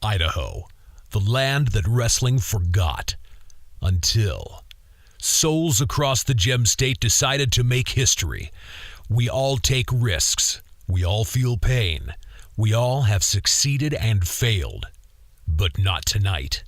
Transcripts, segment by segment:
Idaho, the land that wrestling forgot. Until souls across the Gem State decided to make history. We all take risks. We all feel pain. We all have succeeded and failed. But not tonight.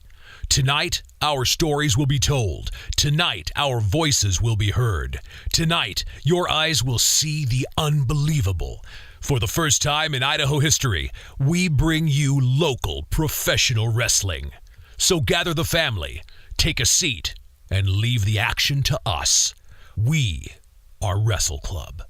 Tonight, our stories will be told. Tonight, our voices will be heard. Tonight, your eyes will see the unbelievable. For the first time in Idaho history, we bring you local professional wrestling. So gather the family, take a seat, and leave the action to us. We are Wrestle Club.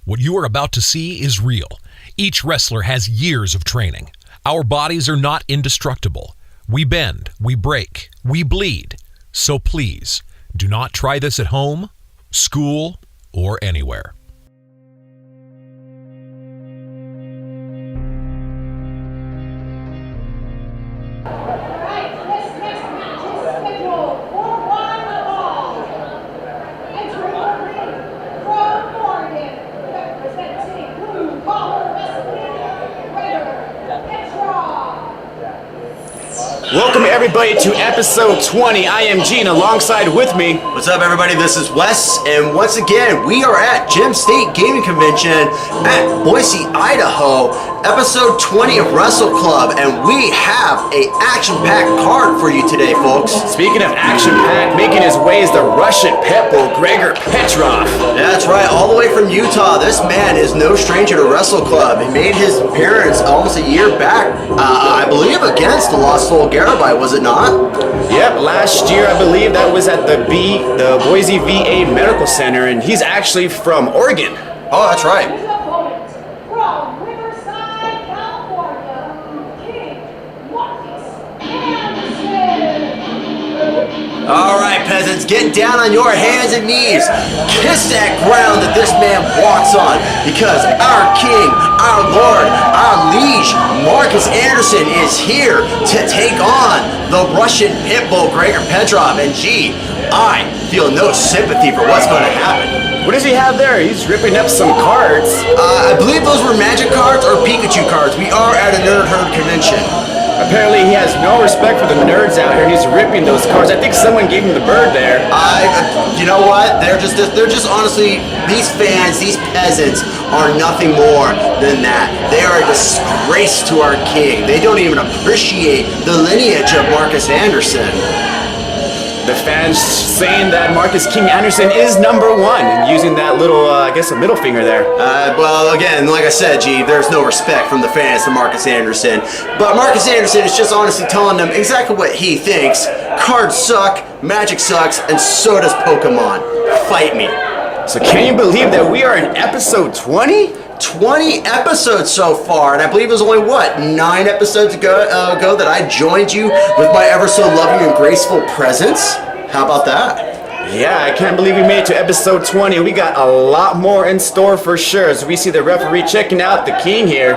What you are about to see is real. Each wrestler has years of training. Our bodies are not indestructible. We bend, we break, we bleed. So please, do not try this at home, school, or anywhere. Welcome everybody to episode 20. I am Gene, alongside with me. What's up everybody, this is Wes, and once again, we are at Gem State Gaming Convention at Boise, Idaho, episode 20 of Wrestle Club, and we have a action-packed card for you today, folks. Speaking of action-packed, making his way is the Russian pitbull, GREGOR PETROV. That's right, all the way from Utah. This man is no stranger to Wrestle Club. He made his appearance almost a year back, I believe against the Lost Soul Garibai, was it not? Yep, last year I believe that was at the Boise VA Medical Center, and he's actually from Oregon. Oh, that's right. All right, peasants, get down on your hands and knees. Kiss that ground that this man walks on, because our king, our lord, our liege, Marcus Anderson is here to take on the Russian pitbull, GREGOR PETROV. And gee, I feel no sympathy for what's going to happen. What does he have there? He's ripping up some cards. I believe those were Magic cards or Pikachu cards. We are at a Nerd Herd convention. Apparently he has no respect for the nerds out here. He's ripping those cards. I think someone gave him the bird there. You know what? They're just honestly, these fans, these peasants are nothing more than that. They are a disgrace to our king. They don't even appreciate the lineage of Marcus Anderson. The fans saying that Marcus King Anderson is #1 and using that little, I guess, a middle finger there. Well, again, like I said, G, there's no respect from the fans to Marcus Anderson. But Marcus Anderson is just honestly telling them exactly what he thinks. Cards suck, Magic sucks, and so does Pokemon. Fight me. So can you believe that we are in episode 20? 20 episodes so far, and I believe it was only, 9 episodes ago that I joined you with my ever so loving and graceful presence? How about that? Yeah, I can't believe we made it to episode 20. We got a lot more in store for sure, as we see the referee checking out the king here.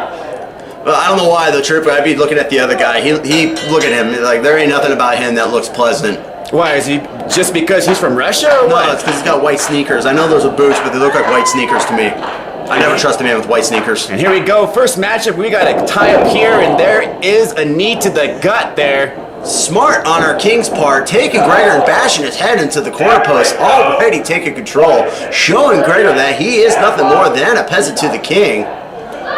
Well, I don't know why though, Trooper. I'd be looking at the other guy. He look at him, like there ain't nothing about him that looks pleasant. Why, is he just because he's from Russia or what? No, it's because he's got white sneakers. I know those are boots, but they look like white sneakers to me. I never trust a man with white sneakers. And here we go, first matchup, we got a tie up here, and there is a knee to the gut there. Smart on our king's part, taking GREGOR and bashing his head into the corner post, already taking control, showing GREGOR that he is nothing more than a peasant to the king.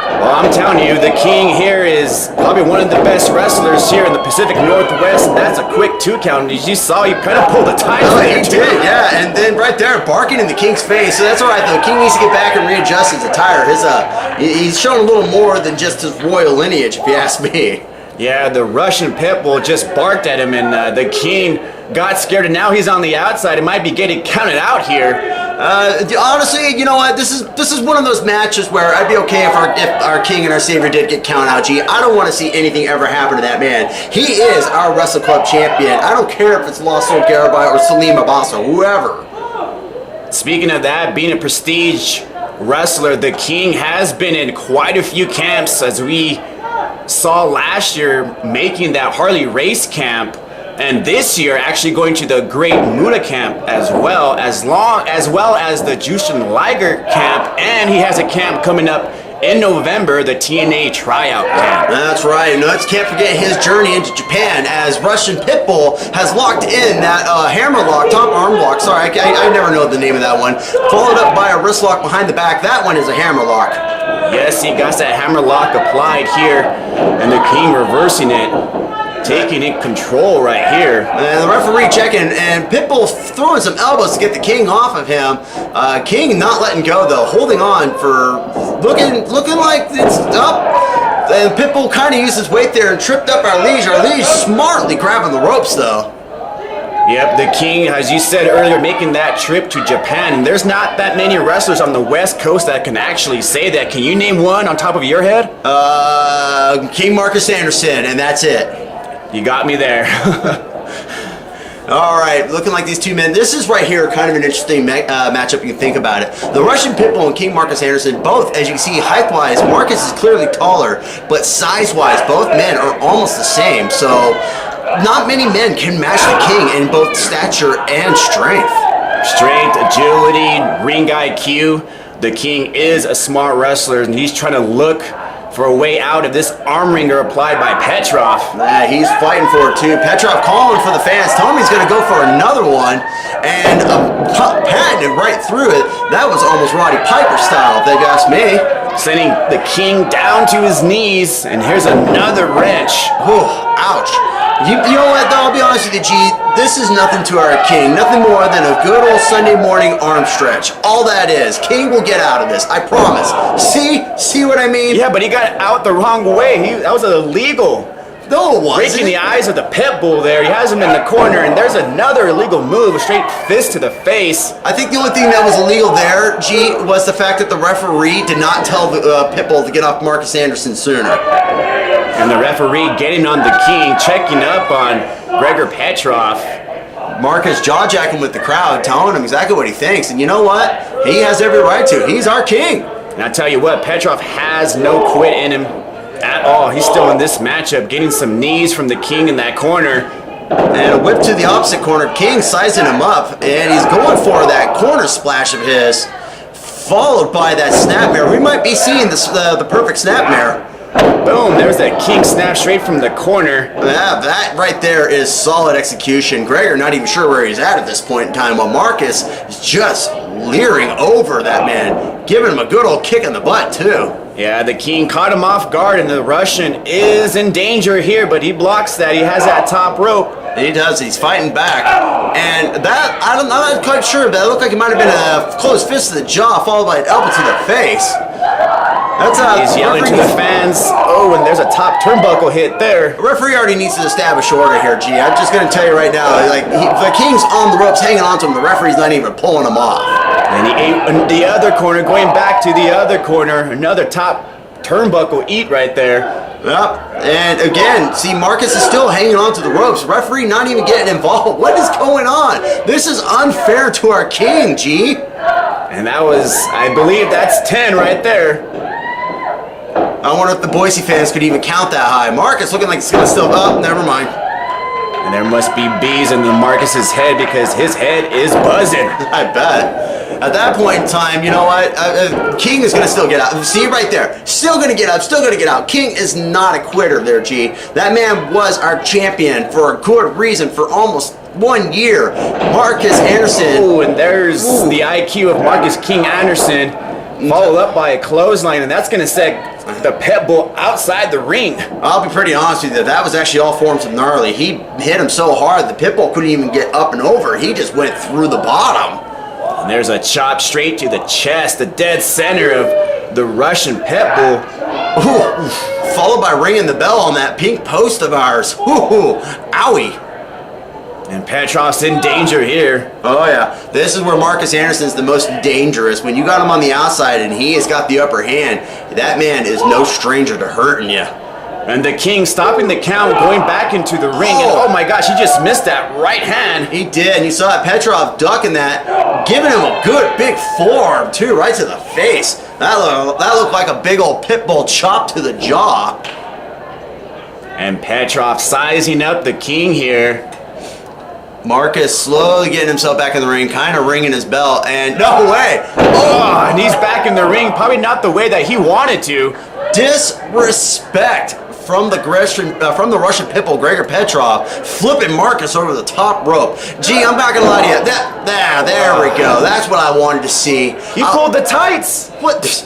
Well, I'm telling you, the king here is probably one of the best wrestlers here in the Pacific Northwest. That's a quick 2 count. As you saw, he kind of pulled the ties there. He did, yeah. And then right there, barking in the king's face. So that's all right, though. King needs to get back and readjust his attire. He's showing a little more than just his royal lineage, if you ask me. Yeah, the Russian pitbull just barked at him, and the king got scared, and now he's on the outside. It might be getting counted out here. Honestly, you know what? This is one of those matches where I'd be okay if our king and our savior did get counted out. Gee, I don't want to see anything ever happen to that man. He is our Wrestle Club champion. I don't care if it's Lost Soul Garibai or Salim Abasa, whoever. Speaking of that, being a prestige wrestler, the king has been in quite a few camps, as we saw last year, making that Harley race camp, and this year actually going to the Great Muta camp as well as the Jushin Liger camp, and he has a camp coming up in November, the TNA tryout camp. That's right. Nuts can't forget his journey into Japan as Russian Pitbull has locked in that hammer lock, top arm lock. Sorry, I never know the name of that one. Followed up by a wrist lock behind the back. That one is a hammer lock. Yes, he got that hammer lock applied here, and the King reversing it. Taking in control right here. And the referee checking, and Pitbull throwing some elbows to get the King off of him. King not letting go though, holding on for looking like it's up. And Pitbull kind of used his weight there and tripped up our Liege. Our Liege smartly grabbing the ropes though. Yep, the King, as you said earlier, making that trip to Japan. And there's not that many wrestlers on the West Coast that can actually say that. Can you name one on top of your head? King Marcus Anderson, and that's it. You got me there. All right, looking like these two men. This is right here kind of an interesting matchup. You can think about it. The Russian Pitbull and King Marcus Anderson, both, as you can see, height-wise, Marcus is clearly taller, but size-wise, both men are almost the same. So, not many men can match the King in both stature and strength. Strength, agility, ring IQ. The King is a smart wrestler, and he's trying to look for a way out of this arm wringer applied by Petrov. He's fighting for it too. Petrov calling for the fans. Telling me he's going to go for another one. And patting right through it. That was almost Roddy Piper style, if they ask me. Sending the King down to his knees. And here's another wrench. Oh, ouch. You know what, though? I'll be honest with you, G. This is nothing to our King. Nothing more than a good old Sunday morning arm stretch. All that is. King will get out of this. I promise. See what I mean? Yeah, but he got out the wrong way. That was illegal. No, it wasn't. Breaking the eyes of the pit bull there. He has him in the corner, and there's another illegal move, a straight fist to the face. I think the only thing that was illegal there, G, was the fact that the referee did not tell the pit bull to get off Marcus Anderson sooner. And the referee getting on the King, checking up on GREGOR Petrov. Marcus jaw-jacking with the crowd, telling him exactly what he thinks. And you know what? He has every right to. He's our King. And I tell you what, Petrov has no quit in him at all. He's still in this matchup, getting some knees from the King in that corner. And a whip to the opposite corner. King sizing him up, and he's going for that corner splash of his, followed by that snapmare. We might be seeing the perfect snapmare. Boom, there's that King snap straight from the corner. Yeah, that right there is solid execution. GREGOR not even sure where he's at this point in time, while Marcus is just leering over that man, giving him a good old kick in the butt, too. Yeah, the King caught him off guard, and the Russian is in danger here, but he blocks that. He has that top rope. He does. He's fighting back. And that, I'm not quite sure, but it looked like it might have been a closed fist to the jaw, followed by an elbow to the face. He's yelling to the fans. Oh, and there's a top turnbuckle hit there. The referee already needs to establish order here, G. I'm just going to tell you right now, the King's on the ropes, hanging on to him. The referee's not even pulling him off. And he ate the other corner, going back to the other corner. Another top turnbuckle eat right there. Yep. And again, see, Marcus is still hanging on to the ropes. Referee not even getting involved. What is going on? This is unfair to our King, G. And that was, I believe that's 10 right there. I wonder if the Boise fans could even count that high. Marcus looking like he's going to still up. Never mind. And there must be bees in the Marcus's head because his head is buzzing. I bet. At that point in time, you know what? King is going to still get out. See right there. Still going to get up. Still going to get out. King is not a quitter there, G. That man was our champion for a good reason for almost 1 year. Marcus Anderson. Oh, and there's the IQ of Marcus King Anderson, followed up by a clothesline, and that's going to set the pit bull outside the ring. I'll be pretty honest with you. That was actually all forms of gnarly. He hit him so hard, the pit bull couldn't even get up and over. He just went through the bottom. And there's a chop straight to the chest, the dead center of the Russian pit bull. Ooh, followed by ringing the bell on that pink post of ours. Ooh, owie. And Petrov's in danger here. Oh yeah, this is where Marcus Anderson's the most dangerous. When you got him on the outside and he has got the upper hand, that man is no stranger to hurting you. And the King stopping the count, going back into the ring, and oh my gosh, he just missed that right hand. He did, and you saw that Petrov ducking that, giving him a good big forearm too, right to the face. That looked like a big old pit bull chop to the jaw. And Petrov sizing up the King here. Marcus slowly getting himself back in the ring, kind of ringing his bell, and no way! Oh, and he's back in the ring, probably not the way that he wanted to. Disrespect from the Russian Pitbull, Gregor Petrov, flipping Marcus over the top rope. Gee, I'm not gonna lie to you. There we go. That's what I wanted to see. He pulled the tights. What?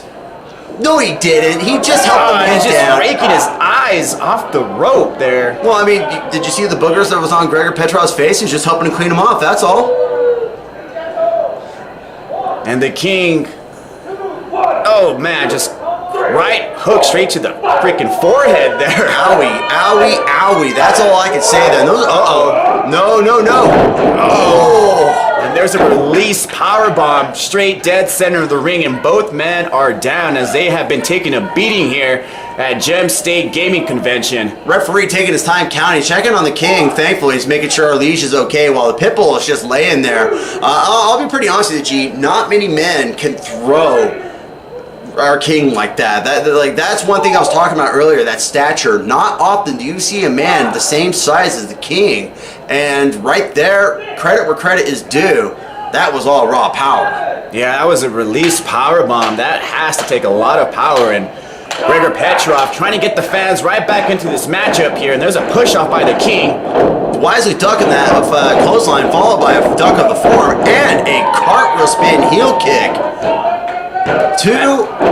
No, he didn't. He just helped him He's just down. raking his eyes off the rope there. Well, I mean, did you see the boogers that was on Gregor Petrov's face? He's just helping to clean them off, that's all. And the King, oh man, just right hook straight to the freaking forehead there. Owie, owie, owie. That's all I can say then. Those, uh-oh. No, no, no. Oh. And there's a release powerbomb straight dead center of the ring, and both men are down as they have been taking a beating here at Gem State Gaming Convention. Referee taking his time counting, checking on the King. Thankfully, he's making sure our leash is okay while the Pitbull is just laying there. I'll be pretty honest with you, G. Not many men can throw our King like that. That's one thing I was talking about earlier, that stature. Not often do you see a man the same size as the King. And right there, credit where credit is due, that was all raw power. Yeah, that was a release powerbomb. That has to take a lot of power, and Gregor Petrov trying to get the fans right back into this matchup here, and there's a push off by the King. Wisely ducking that clothesline, followed by a duck of the forearm and a cartwheel spin heel kick.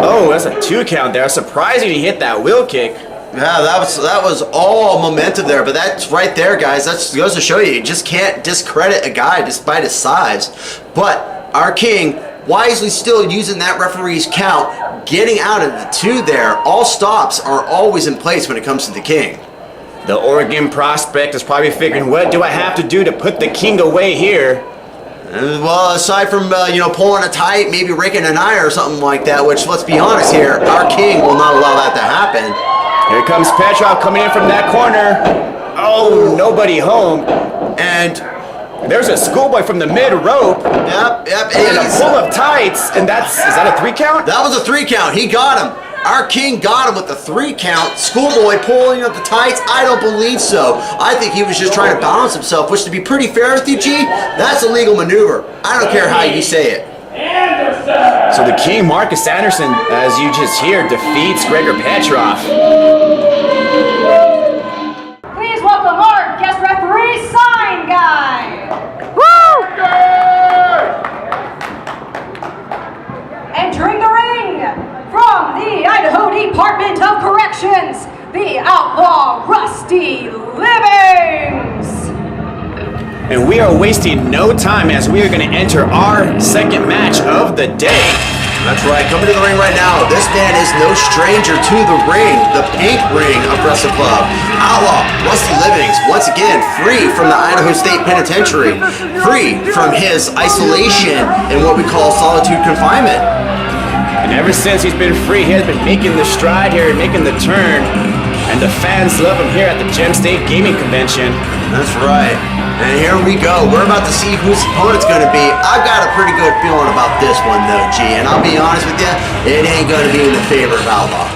Oh, that's a 2 count there. Surprising he hit that wheel kick. Yeah, that was all momentum there, but that's right there, guys. That goes to show you just can't discredit a guy despite his size. But our King wisely still using that referee's count, getting out of the 2 there. All stops are always in place when it comes to the King. The Oregon prospect is probably figuring, what do I have to do to put the King away here? Well, aside from, pulling a tight, maybe raking an eye or something like that, which, let's be honest here, our King will not allow that to happen. Here comes Petrov coming in from that corner. Oh, nobody home. And there's a schoolboy from the mid-rope. Yep. And a pull of tights, and is that a 3 count? That was a 3 count. He got him. Our King got him with the 3 count. Schoolboy pulling up the tights? I don't believe so. I think he was just trying to balance himself, which, to be pretty fair with you, G, that's a legal maneuver. I don't care how you say it. So the King, Marcus Anderson, as you just hear, defeats Gregor Petrov. Please welcome our guest referee, Sign Guy. Woo! Entering the ring from the Idaho Department of Corrections, the outlaw Rusty Livings. And we are wasting no time as we are going to enter our second match of the day. That's right, coming to the ring right now. This man is no stranger to the ring, the pink ring of Wrestle Club. Outlaw Rusty Livings, once again, free from the Idaho State Penitentiary, free from his isolation in what we call solitude confinement. And ever since he's been free, he has been making the stride here, making the turn. And the fans love him here at the Gem State Gaming Convention. That's right. And here we go. We're about to see whose opponent's going to be. I've got a pretty good feeling about this one, though, G. And I'll be honest with you, it ain't going to be in the favor of Outlaw.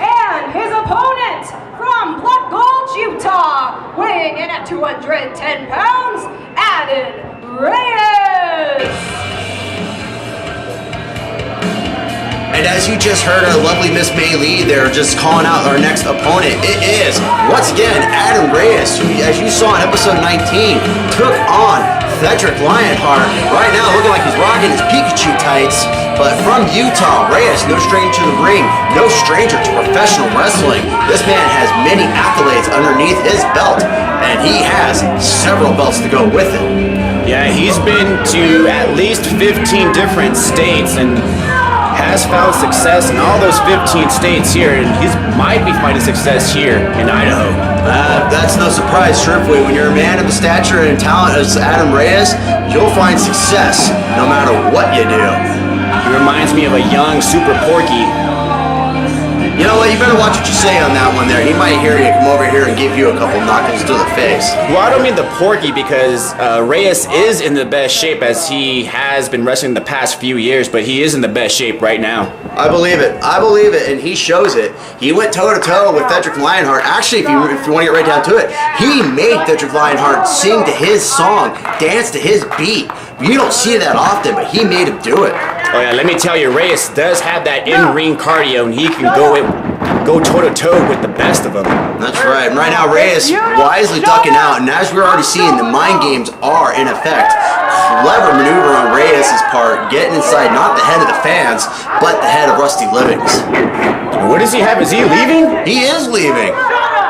And his opponent from Blood Gulch, Utah, weighing in at 210 pounds, Adam Reyes. And as you just heard our lovely Miss May Lee there just calling out our next opponent, it is, once again, Adam Reyes, who, as you saw in episode 19, took on Cedric Lionheart. Right now, looking like he's rocking his Pikachu tights. But from Utah, Reyes, no stranger to the ring, no stranger to professional wrestling. This man has many accolades underneath his belt, and he has several belts to go with it. Yeah, he's been to at least 15 different states and has found success in all those 15 states here, and he might be finding success here in Idaho. That's no surprise, truthfully. When you're a man of the stature and talent as Adam Reyes, you'll find success no matter what you do. He reminds me of a young Super Porky. You know what? You better watch what you say on that one there. He might hear you come over here and give you a couple knuckles to the face. Well, I don't mean the Porky because Reyes is in the best shape as he has been wrestling the past few years, but he is in the best shape right now. I believe it. I believe it, and he shows it. He went toe-to-toe with Cedric Lionheart. Actually, if you want to get right down to it, he made Cedric Lionheart sing to his song, dance to his beat. You don't see that often, but he made him do it. Oh yeah, let me tell you, Reyes does have that in-ring cardio, and he can go toe-to-toe with the best of them. That's right. And right now, Reyes wisely ducking out, and as we're already seeing, the mind games are in effect. Clever maneuver on Reyes' part, getting inside not the head of the fans, but the head of Rusty Livings. What does he have? Is he leaving? He is leaving.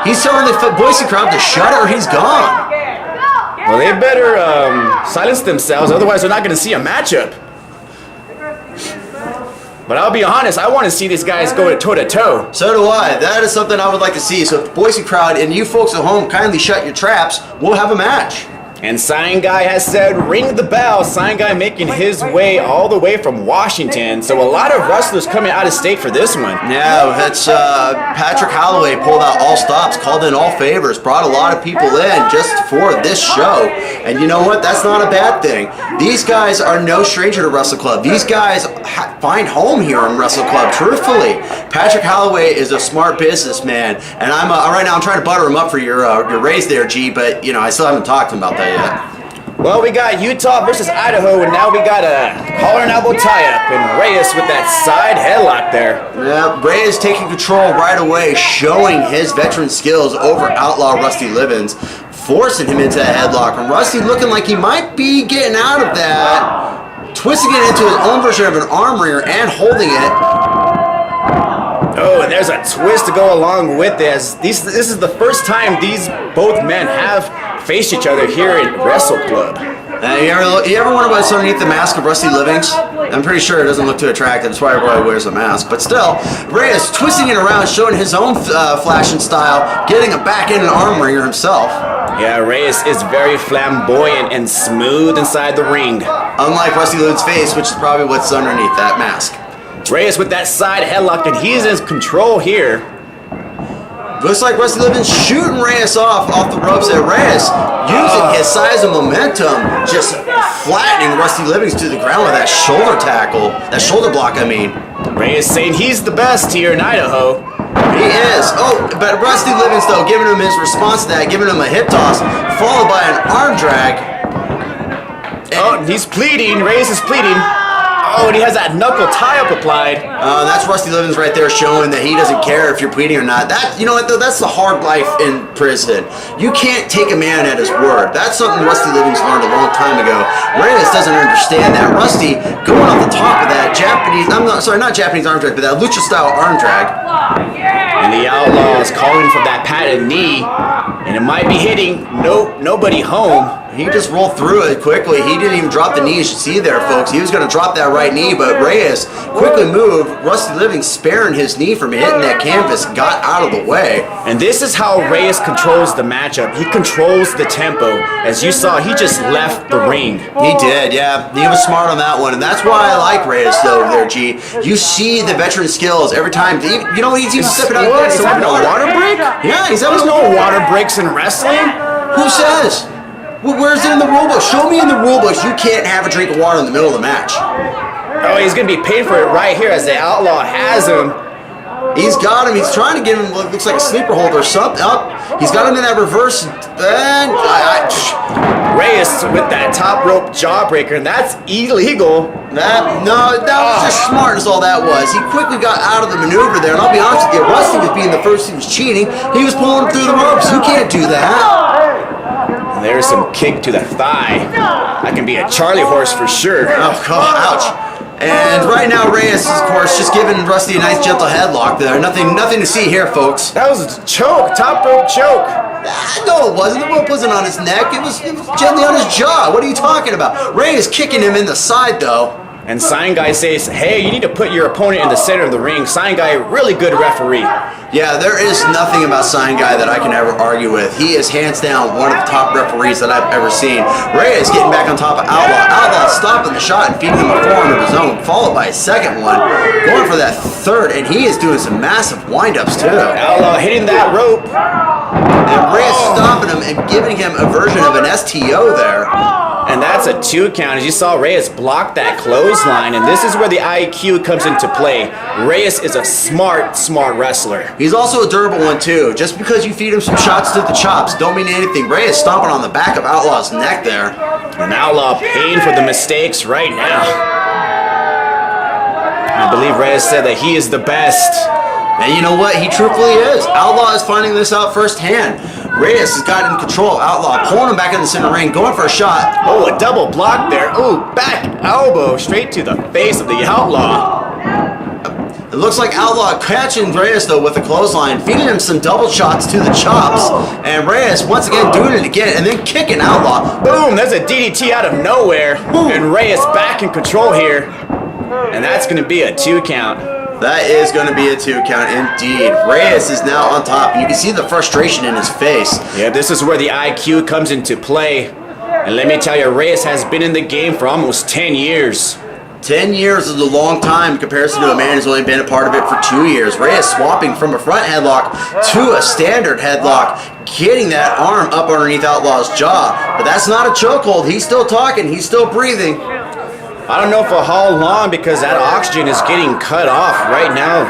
He's telling the Boise crowd to shut it or he's gone. Well, they better silence themselves, otherwise they're not going to see a matchup. But I'll be honest, I want to see these guys go toe-to-toe. So do I. That is something I would like to see. So if the Boise crowd and you folks at home kindly shut your traps, we'll have a match. And Sign Guy has said, ring the bell. Sign Guy making his way all the way from Washington. So a lot of wrestlers coming out of state for this one. Yeah, it's Patrick Holloway pulled out all stops, called in all favors, brought a lot of people in just for this show. And you know what? That's not a bad thing. These guys are no stranger to Wrestle Club. These guys find home here in Wrestle Club, truthfully. Patrick Holloway is a smart businessman. And I'm right now I'm trying to butter him up for your raise there, G, but you know, I still haven't talked to him about that yet. Well, we got Utah versus Idaho, and now we got a collar and elbow tie-up, and Reyes with that side headlock there. Yeah, Reyes taking control right away, showing his veteran skills over Outlaw Rusty Livings, forcing him into a headlock, and Rusty looking like he might be getting out of that, twisting it into his own version of an arm wringer and holding it. Oh, and there's a twist to go along with this. This is the first time these both men have faced each other here in Wrestle Club. You ever wonder what's underneath the mask of Rusty Livings? I'm pretty sure it doesn't look too attractive. That's why everybody wears a mask. But still, Reyes twisting it around, showing his own flashing style, getting a back end and arm wringer himself. Yeah, Reyes is very flamboyant and smooth inside the ring. Unlike Rusty Livings' face, which is probably what's underneath that mask. Reyes with that side headlock, and he's in control here. Looks like Rusty Livings shooting Reyes off the ropes there. Reyes using his size and momentum, just flattening Rusty Livings to the ground with that shoulder tackle, that shoulder block, I mean. Reyes saying he's the best here in Idaho. He is. Oh, but Rusty Livings, though, giving him his response to that, giving him a hip toss, followed by an arm drag. Oh, he's pleading. Reyes is pleading. Oh, and he has that knuckle tie-up applied. That's Rusty Livings right there showing that he doesn't care if you're pleading or not. That, you know what, though? That's the hard life in prison. You can't take a man at his word. That's something Rusty Livings learned a long time ago. Reyes doesn't understand that. Rusty going off the top of that Japanese, not Japanese arm drag, but that lucha-style arm drag. And the Outlaw is calling for that padded knee, and it might be hitting nobody home. He just rolled through it quickly. He didn't even drop the knee. You should see there, folks. He was going to drop that right knee, but Reyes quickly moved. Rusty Livings sparing his knee from hitting that canvas, got out of the way. And this is how Reyes controls the matchup. He controls the tempo. As you saw, he just left the ring. He did, yeah. He was smart on that one, and that's why I like Reyes, though, there, G. You see the veteran skills every time. You know, he's even stepping out. What? He's having a water break? Yeah, he's having There's no water breaks in wrestling. Who says? Well, where's it in the rule book? Show me in the rule books you can't have a drink of water in the middle of the match. Oh, he's going to be paid for it right here as the Outlaw has him. He's got him. He's trying to give him what looks like a sleeper hold or something. He's got him in that reverse. And Reyes with that top rope jawbreaker, and that's illegal. That was just smart as all that was. He quickly got out of the maneuver there, and I'll be honest with you, Rusty was being the first he was cheating. He was pulling him through the ropes. You can't do that. And there's some kick to the thigh. That can be a Charlie horse for sure. Oh, God, ouch. And right now, Reyes, of course, just giving Rusty a nice gentle headlock there. Nothing to see here, folks. That was a choke, top rope choke. No, it wasn't. The rope wasn't on his neck. It was gently on his jaw. What are you talking about? Reyes kicking him in the side, though. And Sign Guy says, hey, you need to put your opponent in the center of the ring. Sign Guy, really good referee. Yeah, there is nothing about Sign Guy that I can ever argue with. He is hands down one of the top referees that I've ever seen. Reyes getting back on top of Outlaw. Outlaw stopping the shot and feeding him a forearm of his own, followed by a second one. Going for that third, and he is doing some massive windups too. Outlaw hitting that rope. And Reyes stopping him and giving him a version of an STO there. And that's a 2 count. As you saw, Reyes block that clothesline, and this is where the IQ comes into play. Reyes is a smart wrestler. He's also a durable one too. Just because you feed him some shots to the chops don't mean anything. Reyes stomping on the back of Outlaw's neck there. And Outlaw paying for the mistakes right now. I believe Reyes said that he is the best. And you know what? He truthfully is. Outlaw is finding this out firsthand. Reyes has gotten control of Outlaw, pulling him back in the center ring, going for a shot. Oh, a double block there. Oh, back elbow straight to the face of the Outlaw. It looks like Outlaw catching Reyes though with a clothesline, feeding him some double shots to the chops. And Reyes once again doing it again and then kicking Outlaw. Boom, there's a DDT out of nowhere. And Reyes back in control here. And that's going to be a 2 count. That is going to be a 2 count indeed. Reyes is now on top, and you can see the frustration in his face. Yeah, this is where the IQ comes into play. And let me tell you, Reyes has been in the game for almost 10 years. 10 years is a long time in comparison to a man who's only been a part of it for 2 years. Reyes swapping from a front headlock to a standard headlock, getting that arm up underneath Outlaw's jaw. But that's not a chokehold. He's still talking. He's still breathing. I don't know for how long because that oxygen is getting cut off right now.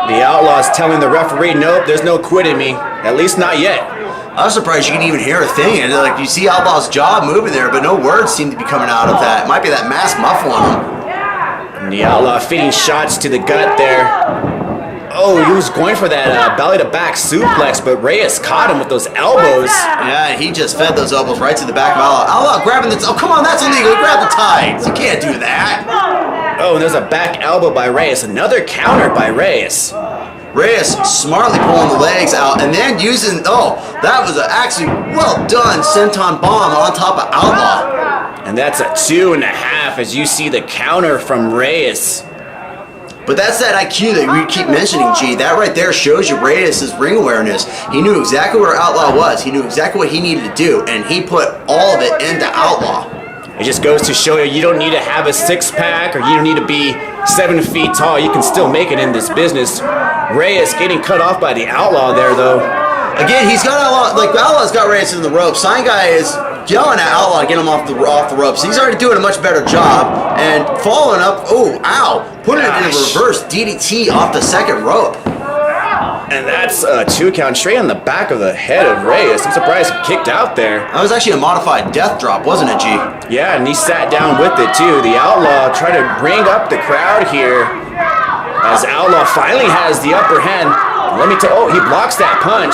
The Outlaw is telling the referee, nope, there's no quitting me. At least not yet. I was surprised you can even hear a thing. And like you see Outlaw's jaw moving there, but no words seem to be coming out of that. It might be that mask muffling him. And the Outlaw feeding shots to the gut there. Oh, he was going for that belly to back suplex, but Reyes caught him with those elbows. Yeah, he just fed those elbows right to the back of Outlaw. Outlaw grabbing the... Oh, come on, that's illegal. Grab the tights. You can't do that. Oh, and there's a back elbow by Reyes. Another counter by Reyes. Reyes smartly pulling the legs out and then using... Oh, that was actually well done senton bomb on top of Outlaw. And that's a 2.5 as you see the counter from Reyes. But that's that IQ that we keep mentioning, G. That right there shows you Reyes' ring awareness. He knew exactly where Outlaw was. He knew exactly what he needed to do, and he put all of it into Outlaw. It just goes to show you don't need to have a 6-pack or you don't need to be 7 feet tall. You can still make it in this business. Reyes getting cut off by the Outlaw there, though. Again, he's got Outlaw, like Outlaw's got Reyes in the ropes. Sign Guy is yelling at Outlaw to get him off the ropes. He's already doing a much better job. And following up, oh, ow, putting it in a reverse DDT off the second rope. And that's a 2 count straight on the back of the head of Reyes. I'm surprised he kicked out there. That was actually a modified death drop, wasn't it, G? Yeah, and he sat down with it too. The Outlaw tried to bring up the crowd here as Outlaw finally has the upper hand. Let me tell you, oh, he blocks that punch.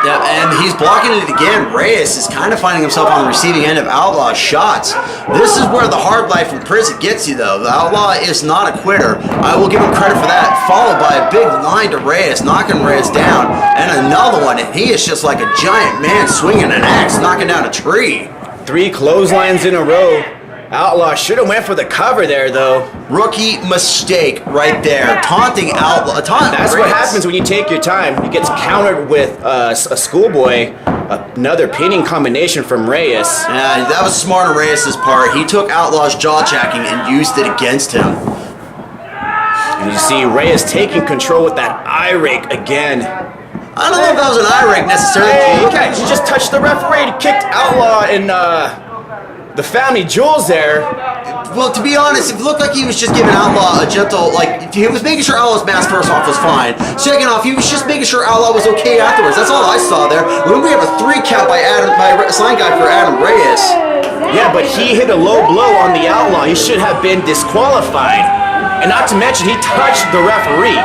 Yeah, and he's blocking it again. Reyes is kind of finding himself on the receiving end of Outlaw's shots. This is where the hard life in prison gets you, though. The Outlaw is not a quitter. I will give him credit for that. Followed by a big line to Reyes, knocking Reyes down. And another one, and he is just like a giant man swinging an axe, knocking down a tree. 3 clotheslines in a row. Outlaw should have went for the cover there, though. Rookie mistake right there. Taunting Outlaw. That's what happens when you take your time. He gets countered with a schoolboy. Another pinning combination from Reyes. Yeah, that was smart on Reyes' part. He took Outlaw's jaw jacking and used it against him. And you see Reyes taking control with that eye rake again. I don't know if that was an eye rake necessarily. Hey, he just touched the referee. He kicked Outlaw in the family jewels there. Well, to be honest, it looked like he was just giving Outlaw a gentle, like, he was making sure Outlaw's mask first off was fine. Second off, he was just making sure Outlaw was okay afterwards. That's all I saw there. When we have a 3 count by Sign Guy for Adam Reyes. Yeah, but he hit a low blow on the Outlaw. He should have been disqualified. And not to mention, he touched the referee.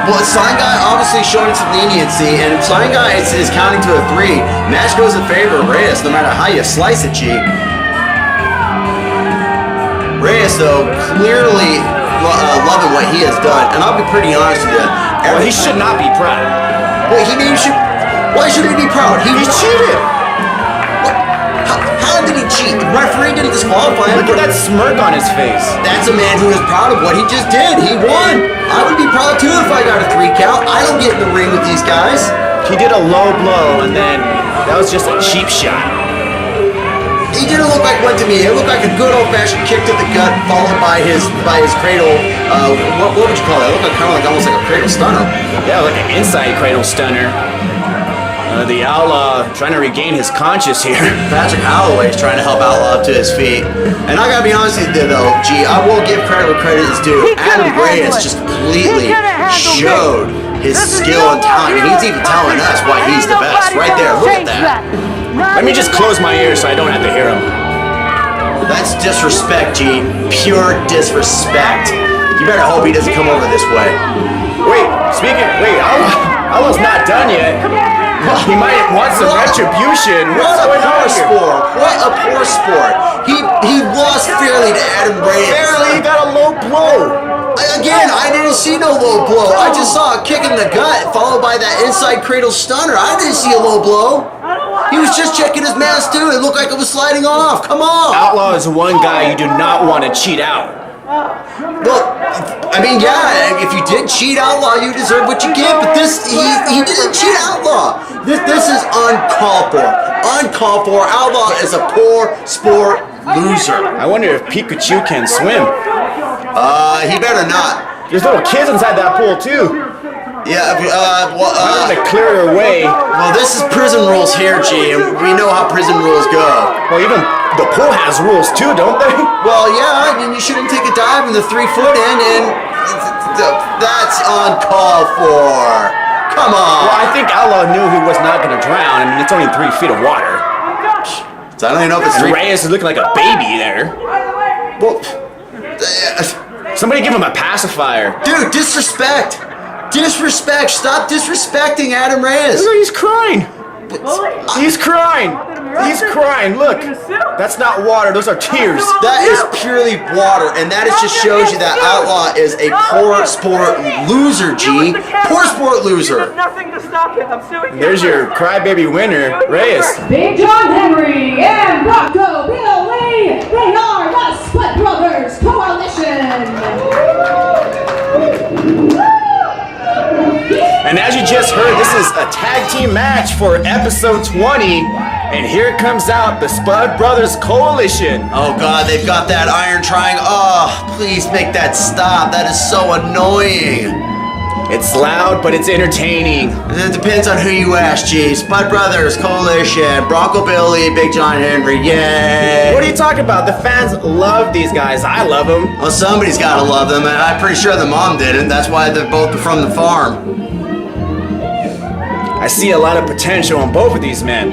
Well, Sign Guy obviously showing some leniency, and if Sign Guy is counting to a 3, match goes in favor of Reyes, no matter how you slice it, G. Reyes, though, clearly loving what he has done, and I'll be pretty honest with you. Well, he should not be proud. Well, why should he be proud? He cheated. How did he cheat? The referee didn't disqualify him. Look at that smirk on his face. That's a man who is proud of what he just did. He won. I would be proud too if I got a 3 count. I don't get in the ring with these guys. He did a low blow, and then that was just a cheap shot. He didn't look like one to me. It looked like a good old-fashioned kick to the gut, followed by his cradle. What would you call that? It looked like kind of like almost like a cradle stunner. Yeah, like an inside cradle stunner. The Outlaw trying to regain his conscience here. Patrick Holloway is trying to help Outlaw up to his feet. And I gotta be honest with you though, I will give credit where credit is due. Adam Reyes just completely showed his skill and talent. And he's even telling us why he's the best. Right there, look at that. Let me just close my ears so I don't have to hear him. That's disrespect, G. Pure disrespect. You better hope he doesn't come over this way. Wait, Outlaw's not done yet. He might want some retribution. What a poor sport. What a poor sport. He lost fairly to Adam Reyes. Barely got a low blow. Again, I didn't see no low blow. I just saw a kick in the gut followed by that inside cradle stunner. I didn't see a low blow. He was just checking his mask too. It looked like it was sliding off. Come on. Outlaw is one guy you do not want to cheat out. Look, I mean, yeah, if you did cheat Outlaw, you deserve what you get. But this, he didn't cheat Outlaw. This is uncalled for. Uncalled for. Outlaw is a poor sport loser. I wonder if Pikachu can swim. He better not. There's little kids inside that pool too. Yeah, I'm gonna clear her way. Well, this is prison rules here, G, and we know how prison rules go. Well, even the pool has rules too, don't they? Well, yeah, I mean, you shouldn't take a dive in the 3-foot end, and that's uncalled for. Come on. Well, I think Outlaw knew he was not gonna drown. I mean, it's only 3 feet of water. So I don't even know if it's 3. Reyes is looking like a baby there. Well, somebody give him a pacifier. Dude, disrespect. Disrespect. Stop disrespecting Adam Reyes. Look, he's crying. He's crying. He's crying. Look, that's not water. Those are tears. That is purely water, and that just shows you that Outlaw is a poor sport loser, G. Poor sport loser. Nothing to stop him. I'm suing him. There's your crybaby winner, Reyes. Big John Henry and Bronco Bill Lee, they are the SPUT Brothers Coalition. And as you just heard, this is a tag team match for episode 20. And here comes out the SPUT Brothers Coalition. Oh God, they've got that iron triangle. Oh, please make that stop. That is so annoying. It's loud, but it's entertaining. It depends on who you ask, G. SPUT Brothers Coalition, Bronco Billy, Big John Henry, yay! What are you talking about? The fans love these guys. I love them. Well, somebody's got to love them, and I'm pretty sure the mom didn't. That's why they're both from the farm. I see a lot of potential in both of these men.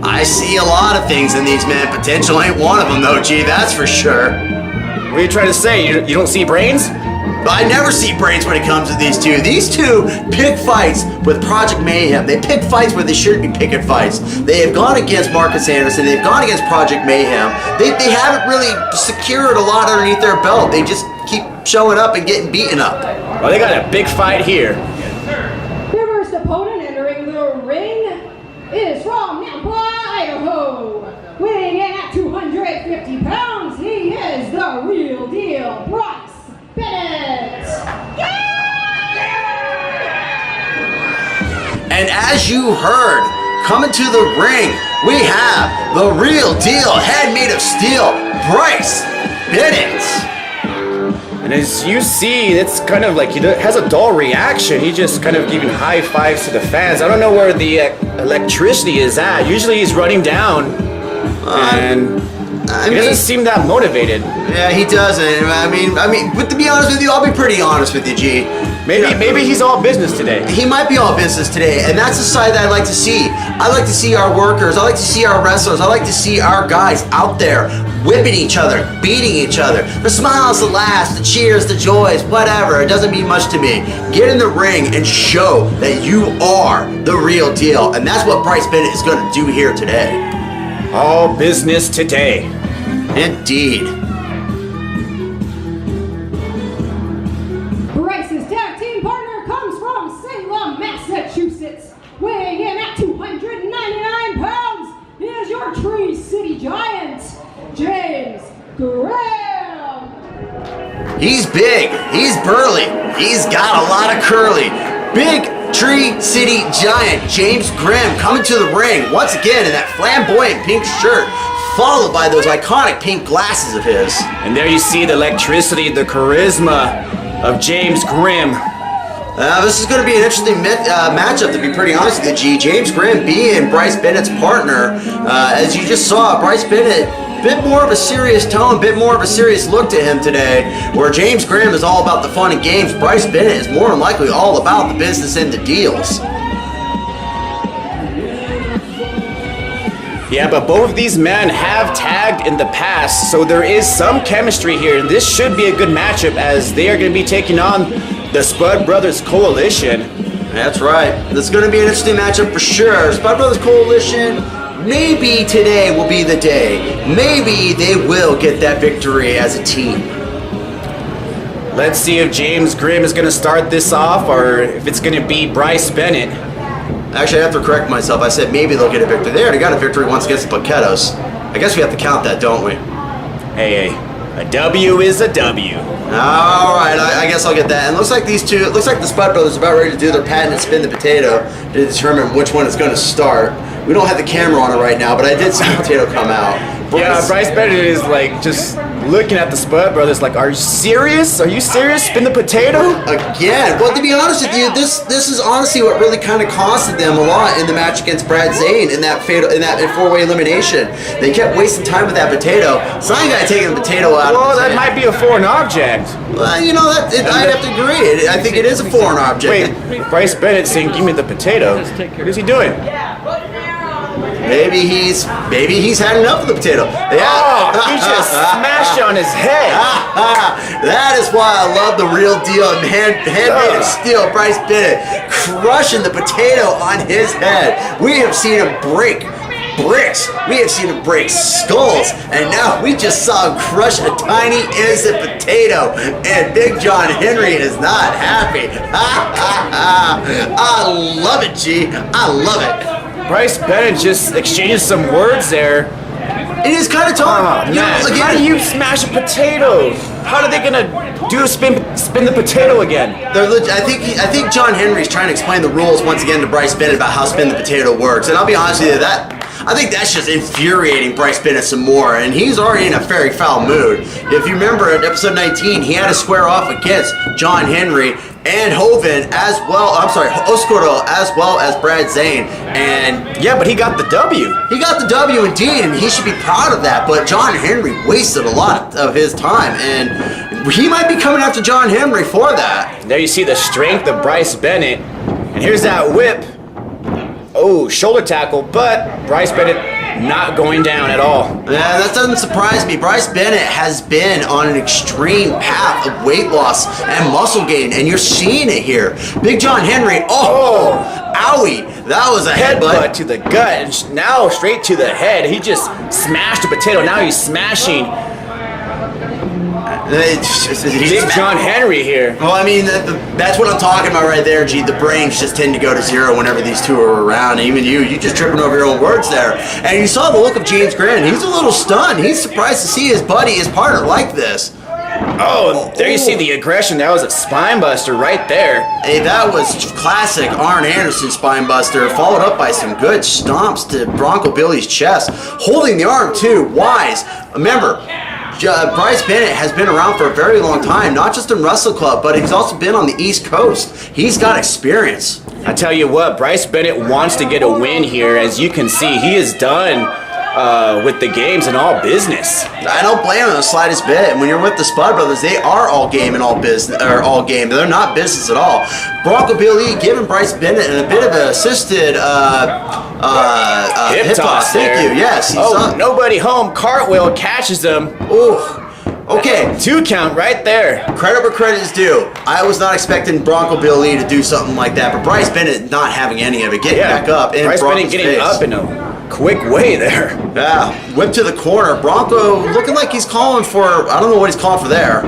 I see a lot of things in these men. Potential ain't one of them, though, G. That's for sure. What are you trying to say? You don't see brains? I never see brains when it comes to these two. These two pick fights with Project Mayhem. They pick fights where they shouldn't be picking fights. They have gone against Marcus Anderson. They've gone against Project Mayhem. They haven't really secured a lot underneath their belt. They just keep showing up and getting beaten up. Well, they got a big fight here. Their first opponent entering the ring is from Nampa, Idaho. Weighing in at 250 pounds, he is the real deal, BRYCE. BENNETT. And as you heard, coming to the ring, we have the real deal, head made of steel, BRYCE BENNETT. And as you see, it's kind of like he has a dull reaction. He's just kind of giving high fives to the fans. I don't know where the electricity is at. Usually he's running down, and he doesn't seem that motivated. Yeah, he doesn't. I mean, but to be honest with you, I'll be pretty honest with you, G. Maybe he's all business today. He might be all business today, and that's the side that I like to see. I like to see our workers. I like to see our wrestlers. I like to see our guys out there whipping each other, beating each other. The smiles, the laughs, the cheers, the joys, whatever. It doesn't mean much to me. Get in the ring and show that you are the real deal, and that's what BRYCE BENNETT is going to do here today. All business today. Indeed. BRYCE's tag team partner comes from Salem, Massachusetts. Weighing in at 299 pounds is your Tree City Giant, big. He's burly. He's got a lot of curly. Big Tree City Giant James Grimm coming to the ring once again in that flamboyant pink shirt, followed by those iconic pink glasses of his. And there you see the electricity, the charisma of James Grimm. This is going to be an interesting matchup, to be pretty honest with you, G. James Grimm being Bryce Bennett's partner. As you just saw, Bryce Bennett, bit more of a serious tone, bit more of a serious look to him today, where James Grimm is all about the fun and games. Bryce Bennett is more than likely all about the business and the deals. Yeah, but both of these men have tagged in the past, so there is some chemistry here. And this should be a good matchup as they are going to be taking on the SPUT Brothers Coalition. That's right. This is going to be an interesting matchup for sure. SPUT Brothers Coalition, maybe today will be the day. Maybe they will get that victory as a team. Let's see if James Grimm is going to start this off or if it's going to be Bryce Bennett. Actually, I have to correct myself. I said maybe they'll get a victory. They already got a victory once against the Paquetos. I guess we have to count that, don't we? Hey, a W is a W. All right, I guess I'll get that. And it looks like these two, it looks like the SPUT Brothers are about ready to do their patented spin the potato to determine which one is going to start. We don't have the camera on it right now, but I did see the potato come out. Yeah, Bryce Bennett is like just looking at the SPUT Brothers like, are you serious? Are you serious? Spin the potato? Again. Well, to be honest with you, this is honestly what really kind of costed them a lot in the match against Brad Zane in that four-way elimination. They kept wasting time with that potato. Some guy taking the potato out. Well, that might be a foreign object. Well, you know, I'd have to agree. I think it is a foreign object. Wait, Bryce Bennett saying, give me the potato. What is he doing? Maybe he's had enough of the potato. Yeah. Oh, he just smashed on his head. That is why I love the real deal and handmade of steel. Bryce Bennett crushing the potato on his head. We have seen him break bricks. We have seen him break skulls. And now we just saw him crush a tiny innocent potato. And Big John Henry is not happy. I love it, G. I love it. Bryce Bennett just exchanged some words there. It is kind of tough. Oh, man. How do you smash a potato? How are they gonna do spin the potato again? I think John Henry's trying to explain the rules once again to Bryce Bennett about how spin the potato works. And I'll be honest with you, I think that's just infuriating Bryce Bennett some more, and he's already in a very foul mood. If you remember in episode 19, he had to square off against John Henry and Hovind Oscuro as well as Brad Zane. And yeah, but he got the W. He got the W indeed, and he should be proud of that. But John Henry wasted a lot of his time, and he might be coming after John Henry for that. There you see the strength of Bryce Bennett. And here's that whip. Oh, shoulder tackle, but Bryce Bennett not going down at all. Yeah, that doesn't surprise me. Bryce Bennett has been on an extreme path of weight loss and muscle gain, and you're seeing it here. Big John Henry, owie, that was a headbutt to the gut, and now straight to the head. He just smashed a potato. Now he's smashing Big John Henry here. Well, I mean, that's what I'm talking about right there, G. The brains just tend to go to zero whenever these two are around. And even you just tripping over your own words there. And you saw the look of James Grimm. He's a little stunned. He's surprised to see his buddy, his partner, like this. Oh, there you see the aggression. That was a spine buster right there. Hey, that was classic Arn Anderson spine buster, followed up by some good stomps to Bronco Billy's chest. Holding the arm, too. Wise. Remember, Bryce Bennett has been around for a very long time, not just in Wrestle Club, but he's also been on the East Coast. He's got experience. I tell you what, Bryce Bennett wants to get a win here. As you can see, he is done with the games and all business. I don't blame him the slightest bit. And when you're with the SPUT Brothers, they are all game and all business, or all game. They're not business at all. Bronco Billy giving Bryce Bennett a bit of an assisted hip toss. Thank you. Yes. Nobody home. Cartwheel catches him. Ooh. Okay. 2 count right there. Credit where credit is due. I was not expecting Bronco Billy to do something like that, but Bryce Bennett not having any of it, getting back up in Bryce Bronco's Bennett getting face. up in a quick way there. Yeah, whip to the corner. Bronco looking like he's calling for, I don't know what he's calling for there.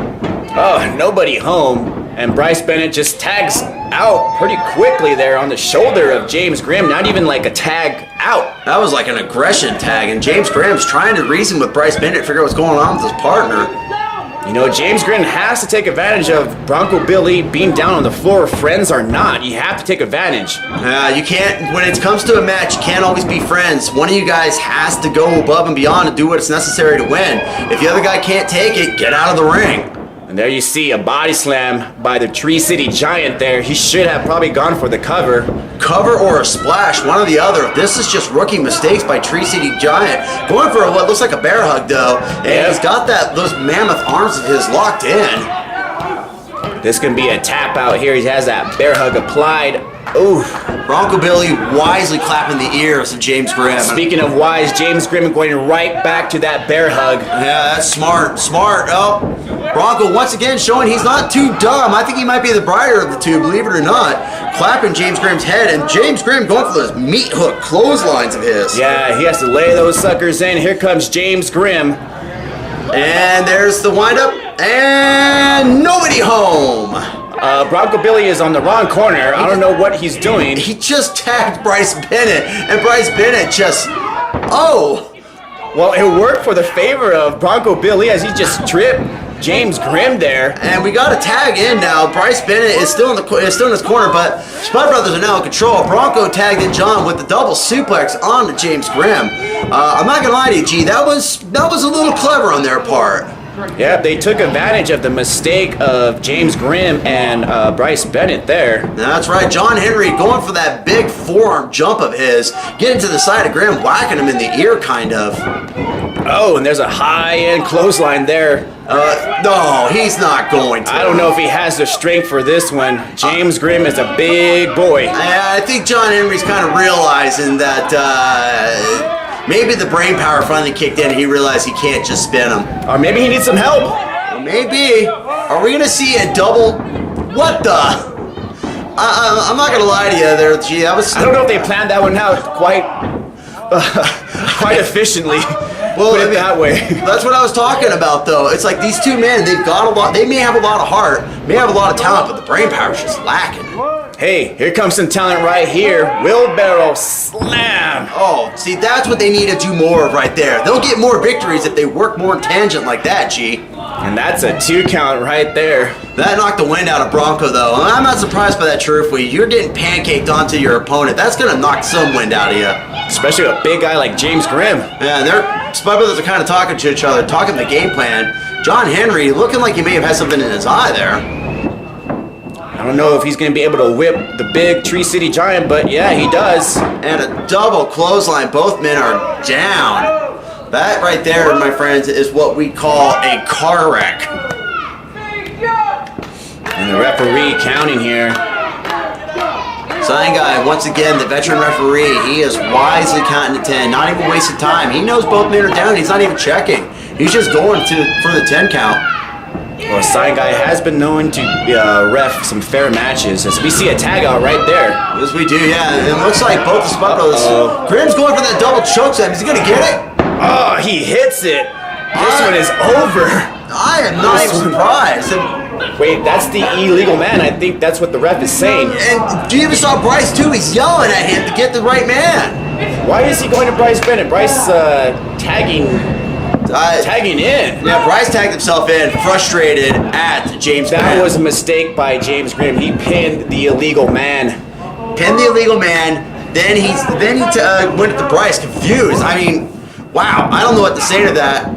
Oh, nobody home. And Bryce Bennett just tags out pretty quickly there on the shoulder of James Grimm. Not even like a tag out. That was like an aggression tag, and James Grimm's trying to reason with Bryce Bennett, figure out what's going on with his partner. You know, James Grimm has to take advantage of Bronco Billy being down on the floor. Friends are not. You have to take advantage. You can't, when it comes to a match, you can't always be friends. One of you guys has to go above and beyond and do what's necessary to win. If the other guy can't take it, get out of the ring. And there you see a body slam by the Tree City Giant there. He should have probably gone for the cover. Cover or a splash, one or the other. This is just rookie mistakes by Tree City Giant. Going for what looks like a bear hug though. And he's got those mammoth arms of his locked in. This can be a tap out here. He has that bear hug applied. Ooh. Bronco Billy wisely clapping the ears of James Grimm. Speaking of wise, James Grimm going right back to that bear hug. Yeah, that's smart. Oh, Bronco once again showing he's not too dumb. I think he might be the brighter of the two, believe it or not. Clapping James Grimm's head, and James Grimm going for those meat hook clotheslines of his. Yeah, he has to lay those suckers in. Here comes James Grimm. And there's the windup, and nobody home. Bronco Billy is on the wrong corner. I don't know what he's doing. He just tagged Bryce Bennett, and Bryce Bennett just, oh. Well, it worked for the favor of Bronco Billy as he just tripped James Grimm there. And we got a tag in now. Bryce Bennett is still in his corner, but SPUT Brothers are now in control. Bronco tagged in John with the double suplex on James Grimm. I'm not gonna lie to you, G. That was a little clever on their part. Yeah, they took advantage of the mistake of James Grimm and Bryce Bennett there. That's right. John Henry going for that big forearm jump of his, getting to the side of Grimm, whacking him in the ear, kind of. Oh, and there's a high-end clothesline there. No, he's not going to. I don't know if he has the strength for this one. James Grimm is a big boy. I think John Henry's kind of realizing that maybe the brain power finally kicked in and he realized he can't just spin him. Or maybe he needs some help. Maybe. Are we going to see a double? What the? I'm not going to lie to you there, G. I don't know if they planned that one out quite efficiently. Well, put it that way. That's what I was talking about, though. It's like these two men, they've got a lot. They may have a lot of heart, may have a lot of talent, but the brain power's just lacking. Hey, here comes some talent right here. Wheelbarrow slam. Oh, see, that's what they need to do more of right there. They'll get more victories if they work more in tangent like that, G. And that's a 2 count right there. That knocked the wind out of Bronco, though. I'm not surprised by that, truthfully. You're getting pancaked onto your opponent. That's going to knock some wind out of you. Especially a big guy like James Grimm. Yeah, and SPUT Brothers are kind of talking to each other, talking the game plan. John Henry looking like he may have had something in his eye there. I don't know if he's going to be able to whip the big Tree City Giant, but yeah, he does. And a double clothesline. Both men are down. That right there, my friends, is what we call a car wreck. And the referee counting here. Sign guy, once again, the veteran referee, he is wisely counting to 10. Not even wasting time. He knows both men are down. He's not even checking. He's just going for the 10 count. Well, Sign Guy has been known to ref some fair matches, as we see a tag out right there. Yes, we do, yeah. It looks like both the SPUT Brothers. Grimm's going for that double choke slam. Is he going to get it? Oh, he hits it. This one is over. I am not even surprised. Wait, that's the illegal man. I think that's what the ref is saying. And you even saw Bryce, too. He's yelling at him to get the right man. Why is he going to Bryce Bennett? Bryce tagging in. Yeah, Bryce tagged himself in, frustrated at James Grimm. That was a mistake by James Grimm. He pinned the illegal man. Pinned the illegal man. Then he went to Bryce, confused. I mean, wow. I don't know what to say to that.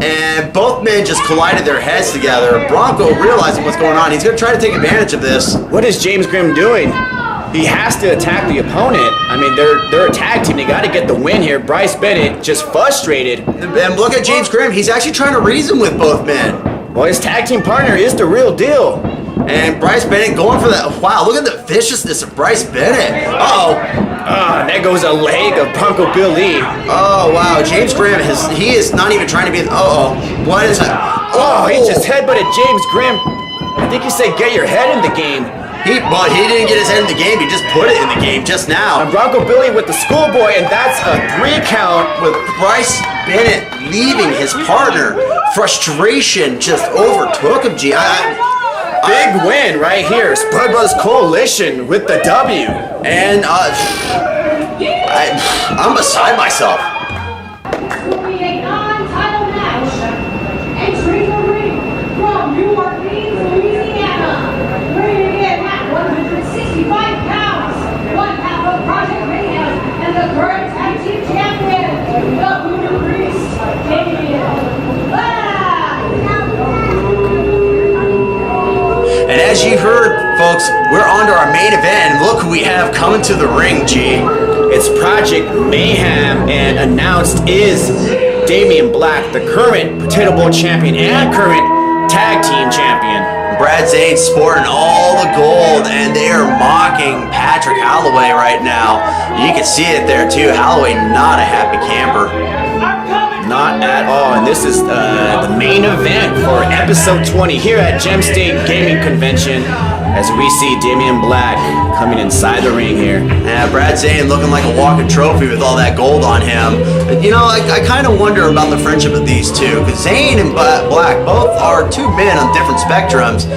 And both men just collided their heads together. Bronco realizing what's going on. He's going to try to take advantage of this. What is James Grimm doing? He has to attack the opponent. I mean, they're a tag team. They got to get the win here. Bryce Bennett just frustrated. And look at James Grimm. He's actually trying to reason with both men. Well, his tag team partner is the real deal. And Bryce Bennett going for that. Wow, look at the viciousness of Bryce Bennett. Uh-oh. There goes a leg of Bronco Billy. Oh, wow. James Grimm, he is not even trying to be... Uh-oh. What is that? Oh, he just headbutted James Grimm. I think he said, get your head in the game. But he didn't get his head in the game. He just put it in the game just now. And Bronco Billy with the schoolboy, and that's a 3 count. With Bryce Bennett leaving his partner. Frustration just overtook him, G. Big win right here. SPUT Brothers Coalition with the W. And I'm beside myself. This will be a non-title match. Entering the ring we're on to our main event, and look who we have coming to the ring, G. It's Project Mayhem, and announced is Damian Black, the current Potato Bowl champion and current tag team champion. Brad Zane's sporting all the gold, and they are mocking Patrick Holloway right now. You can see it there too. Holloway not a happy camper. Not at all, and this is the main event for episode 20 here at Gem State Gaming Convention, as we see Damian Black coming inside the ring here. Yeah, Brad Zane looking like a walking trophy with all that gold on him. You know, I kind of wonder about the friendship of these two, because Zane and Black both are two men on different spectrums,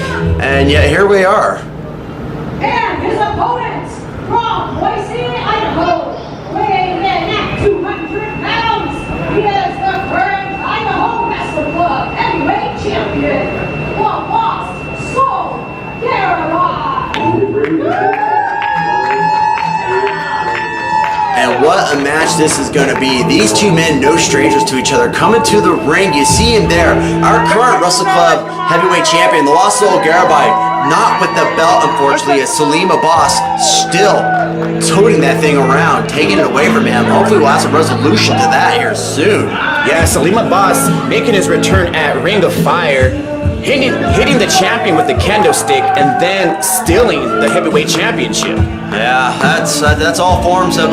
and yet here we are. And his opponents from Boise, Idaho, weighing in at 200 pounds, he is the current Idaho Wrestle Club heavyweight champion, the Lost Soul Garibaldi. And what a match this is going to be. These two men, no strangers to each other, coming to the ring. You see him there. Our current Wrestle Club heavyweight champion, the Lost Soul Garibaldi, not with the belt, unfortunately, as Salim Abbas still toting that thing around, taking it away from him. Hopefully we'll have some resolution to that here soon. Yeah, Salim Abbas making his return at Ring of Fire, hitting the champion with the kendo stick, and then stealing the heavyweight championship. Yeah, that's all forms of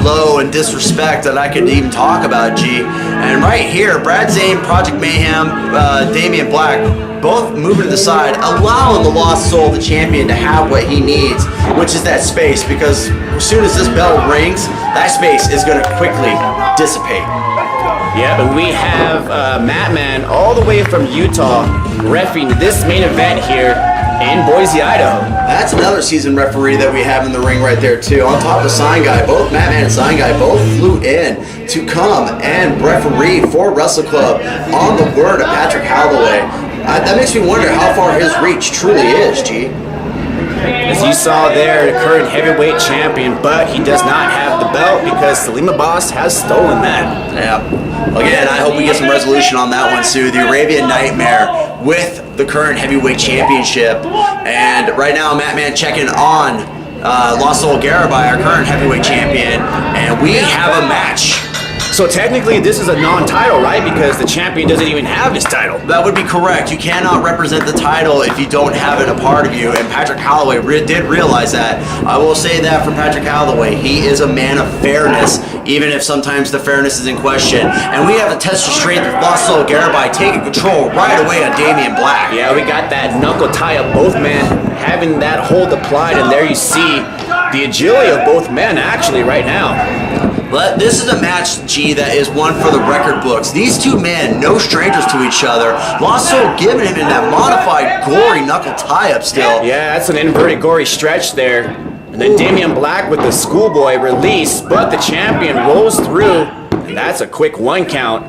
blow and disrespect that I could even talk about, G. And right here, Brad Zane, Project Mayhem, Damian Black, both moving to the side, allowing the Lost Soul, the champion, to have what he needs, which is that space, because as soon as this bell rings, that space is going to quickly dissipate. Yeah, but we have Madman all the way from Utah reffing this main event here in Boise, Idaho. That's another seasoned referee that we have in the ring right there too. On top of Sign Guy, both Madman and Sign Guy both flew in to come and referee for Wrestle Club on the word of Patrick Holloway. That makes me wonder how far his reach truly is, G. As you saw there, the current heavyweight champion, but he does not have the belt because Salim Abbas has stolen that. Yeah. Again, I hope we get some resolution on that one, Sue. The Arabian Nightmare with the current heavyweight championship. And right now, Madman checking on Lost Soul Garibaldi, our current heavyweight champion. And we have a match. So technically this is a non-title, right? Because the champion doesn't even have his title. That would be correct. You cannot represent the title if you don't have it a part of you, and Patrick Holloway did realize that. I will say that for Patrick Holloway, he is a man of fairness, even if sometimes the fairness is in question. And we have a test of strength with Lost Soul Garibaldi taking control right away on Damian Black. Yeah, we got that knuckle tie-up, both men having that hold applied, and there you see the agility of both men actually right now. But this is a match, G, that is one for the record books. These two men, no strangers to each other. Lost Soul giving him in that modified, gory knuckle tie-up still. Yeah, that's an inverted, gory stretch there. And then Damian Black with the schoolboy release, but the champion rolls through, and that's a quick one count.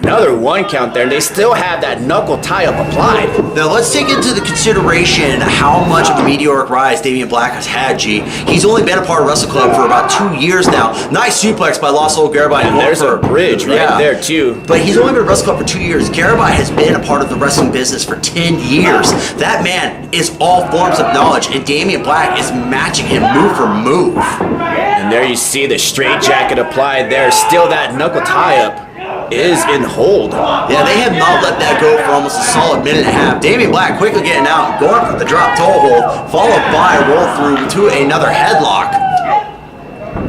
Another one count there, and they still have that knuckle tie-up applied. Now let's take into the consideration how much of a meteoric rise Damian Black has had, G. He's only been a part of Wrestle Club for about 2 years now. Nice suplex by Lost Soul Garibaldi. And there's a bridge right there too. But he's only been at Wrestle Club for 2 years. Garibaldi has been a part of the wrestling business for 10 years. That man is all forms of knowledge, and Damian Black is matching him move for move. And there you see the straight jacket applied there. Still that knuckle tie-up is in hold. Yeah, they have not let that go for almost a solid minute and a half. Damian Black quickly getting out, going for the drop toe hold, followed by a roll through to another headlock.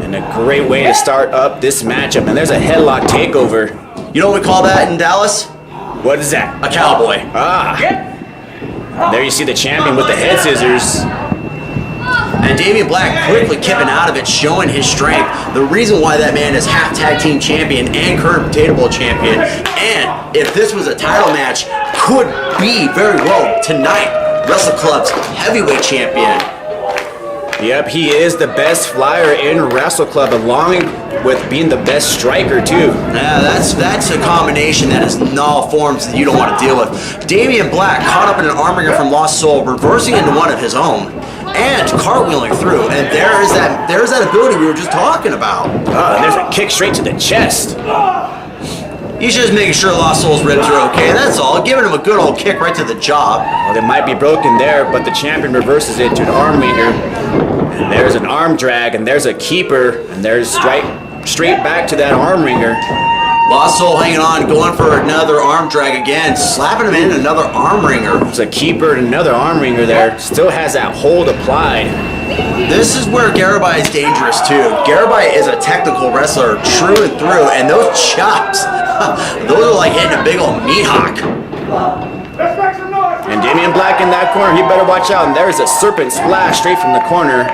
And a great way to start up this matchup. And there's a headlock takeover. You know what we call that in Dallas? What is that? A cowboy. Ah. And there you see the champion with the head scissors. And Damian Black quickly kipping out of it, showing his strength. The reason why that man is half tag team champion and current Potato Bowl champion. And if this was a title match, could be very well tonight Wrestle Club's heavyweight champion. Yep, he is the best flyer in Wrestle Club, along with being the best striker too. Yeah, that's a combination that is in all forms that you don't want to deal with. Damian Black caught up in an arm wringer from Lost Soul, reversing into one of his own, and cartwheeling through. And there's that ability we were just talking about. And there's a kick straight to the chest. He's just making sure Lost Soul's ribs are okay, that's all. Giving him a good old kick right to the jaw. Well, they might be broken there, but the champion reverses it to an arm wringer. And there's an arm drag, and there's a keeper, and there's straight back to that arm wringer. Lost Soul hanging on, going for another arm drag again, slapping him in another arm wringer. There's a keeper and another arm wringer there. Still has that hold applied. This is where Garabai is dangerous too. Garabai is a technical wrestler through and through, and those chops, those are like hitting a big old meat hock. And Damien Black in that corner, he better watch out. And there's a serpent splash straight from the corner.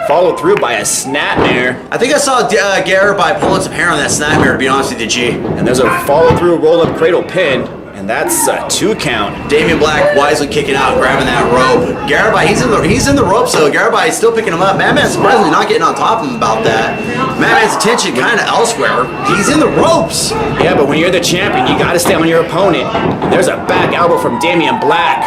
Followed through by a snapmare. I think I saw Garabai pulling some hair on that snapmare, to be honest with you, G. And there's a follow through roll-up cradle pin. And that's a 2 count. Damien Black wisely kicking out, grabbing that rope. Garabai, he's in the ropes though. Garabai is still picking him up. Madman's surprisingly not getting on top of him about that. Madman's attention kind of elsewhere. He's in the ropes. Yeah, but when you're the champion, you got to stay on your opponent. And there's a back elbow from Damien Black.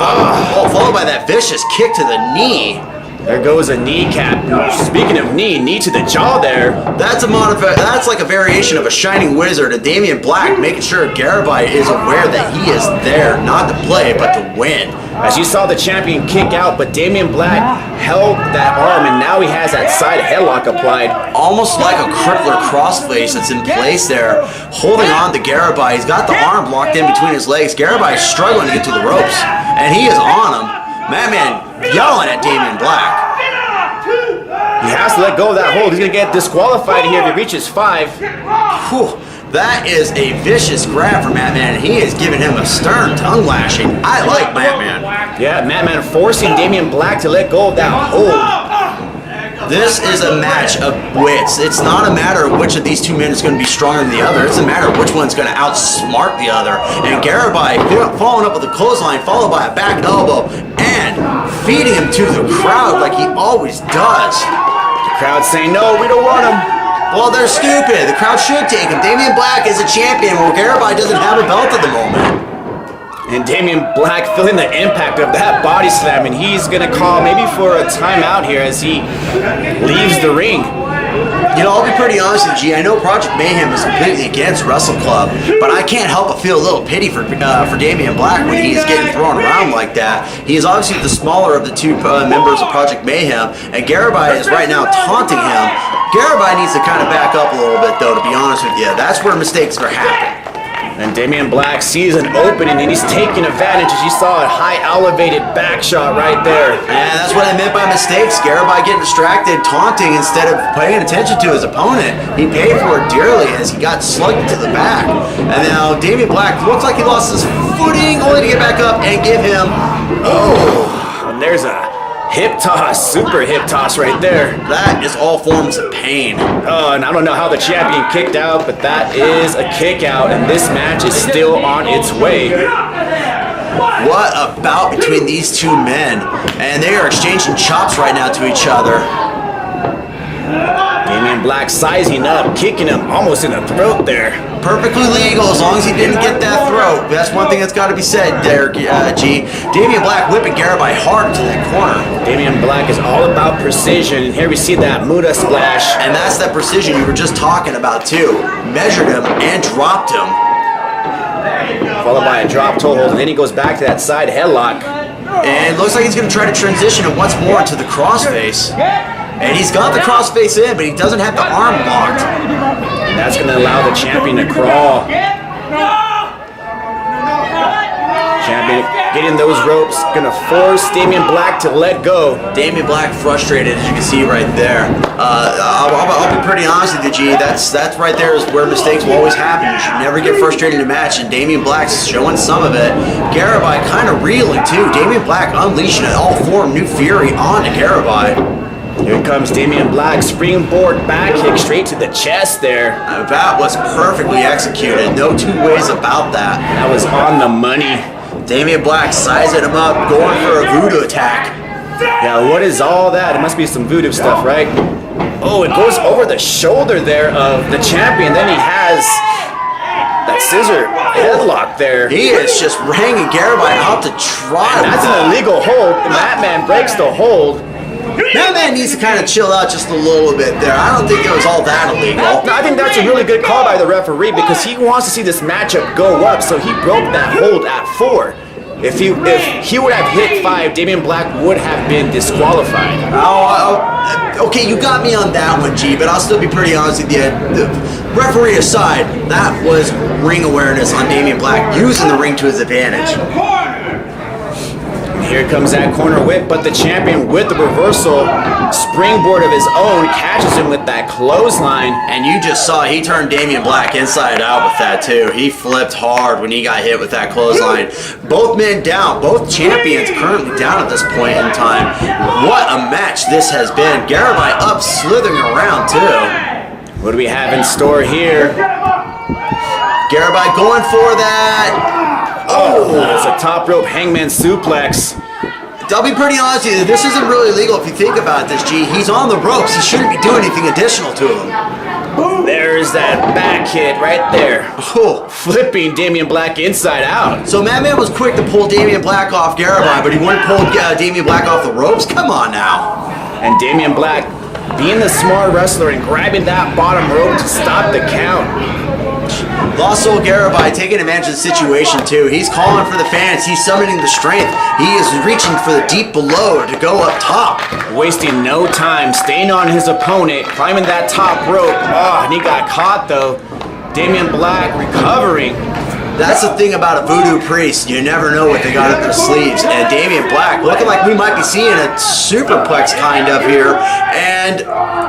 Followed by that vicious kick to the knee. There goes a kneecap. Speaking of knee to the jaw there. That's like a variation of a Shining Wizard, and Damien Black making sure Garabai is aware that he is there, not to play, but to win. As you saw the champion kick out, but Damien Black held that arm, and now he has that side headlock applied. Almost like a crippler crossface that's in place there, holding on to Garabai. He's got the arm locked in between his legs. Garabai is struggling to get to the ropes, and he is on him. Madman yelling at Damien Black. He has to let go of that hold. He's going to get disqualified here if he reaches 5. Whew. That is a vicious grab for Madman, and he is giving him a stern tongue lashing. I like Madman. Yeah, Madman forcing Damien Black to let go of that hold. This is a match of wits. It's not a matter of which of these two men is going to be stronger than the other. It's a matter of which one's going to outsmart the other. And Garabai following up with a clothesline, followed by a back elbow, and feeding him to the crowd like he always does. The crowd saying, no, we don't want him. Well, they're stupid. The crowd should take him. Damien Black is a champion, where Garabai doesn't have a belt at the moment. And Damien Black feeling the impact of that body slam, and he's going to call maybe for a timeout here as he leaves the ring. You know, I'll be pretty honest with you, I know Project Mayhem is completely against Wrestle Club, but I can't help but feel a little pity for Damien Black when he's getting thrown around like that. He is obviously the smaller of the two members of Project Mayhem, and Garabai is right now taunting him. Garabai needs to kind of back up a little bit, though, to be honest with you. That's where mistakes are happening. And Damien Black sees an opening, and he's taking advantage. As you saw a high elevated back shot right there. And that's what I meant by mistakes. Garabai getting distracted, taunting instead of paying attention to his opponent. He paid for it dearly as he got slugged to the back. And now Damien Black looks like he lost his footing, only to get back up and give him... And there's a hip toss, super hip toss right there. That is all forms of pain. And I don't know how the champion kicked out, but that is a kick out, and this match is still on its way. What a bout between these two men. And they are exchanging chops right now to each other. Damien Black sizing up, kicking him almost in the throat there. Perfectly legal as long as he didn't get that throat. That's one thing that's got to be said there, G. Damien Black whipping Garabai hard into that corner. Damien Black is all about precision, and here we see that Muda splash. And that's that precision you were just talking about too. Measured him and dropped him. Followed by a drop toe hold, and then he goes back to that side headlock. And it looks like he's going to try to transition it once more into the crossface. And he's got the crossface in, but he doesn't have the arm locked. And that's going to allow the champion to crawl. Champion getting those ropes, going to force Damien Black to let go. Damien Black frustrated, as you can see right there. I'll be pretty honest with you, G. That's right there is where mistakes will always happen. You should never get frustrated in a match, and Damien Black's showing some of it. Garabai kind of reeling too. Damien Black unleashing an all-form new fury onto Garabai. Here comes Damien Black, springboard back kick straight to the chest there. That was perfectly executed, no two ways about that. That was on the money. Damien Black sizing him up, going for a voodoo attack. Yeah, what is all that? It must be some voodoo stuff, right? Oh, it goes over the shoulder there of the champion. Then he has that scissor headlock there. He is just hanging Garabai out to try. And that's an illegal hold, and that man breaks the hold. Man needs to kind of chill out just a little bit there. I don't think it was all that illegal. No, I think that's a really good call by the referee because he wants to see this matchup go up, so he broke that hold at 4. If he would have hit 5, Damian Black would have been disqualified. Okay, you got me on that one, G, but I'll still be pretty honest with you. The referee aside, that was ring awareness on Damian Black, using the ring to his advantage. Here comes that corner whip, but the champion with the reversal springboard of his own catches him with that clothesline. And you just saw he turned Damian Black inside out with that too. He flipped hard when he got hit with that clothesline. Both men down, both champions currently down at this point in time. What a match this has been. Garabai up, slithering around too. What do we have in store here? Garabai going for that. Oh, it's a top rope hangman suplex. I'll be pretty honest with you, this isn't really legal if you think about this, G. He's on the ropes. He shouldn't be doing anything additional to him. There's that back hit right there. Oh. Flipping Damian Black inside out. So Madman was quick to pull Damian Black off Garabai, but he wouldn't pull Damian Black off the ropes? Come on now. And Damian Black being the smart wrestler and grabbing that bottom rope to stop the count. Lost Soul Garabai taking advantage of the situation too. He's calling for the fans. He's summoning the strength. He is reaching for the deep below to go up top. Wasting no time, staying on his opponent, climbing that top rope. Oh, and he got caught though. Damian Black recovering. That's the thing about a voodoo priest. You never know what they got up their sleeves. And Damian Black looking like we might be seeing a superplex kind of here. And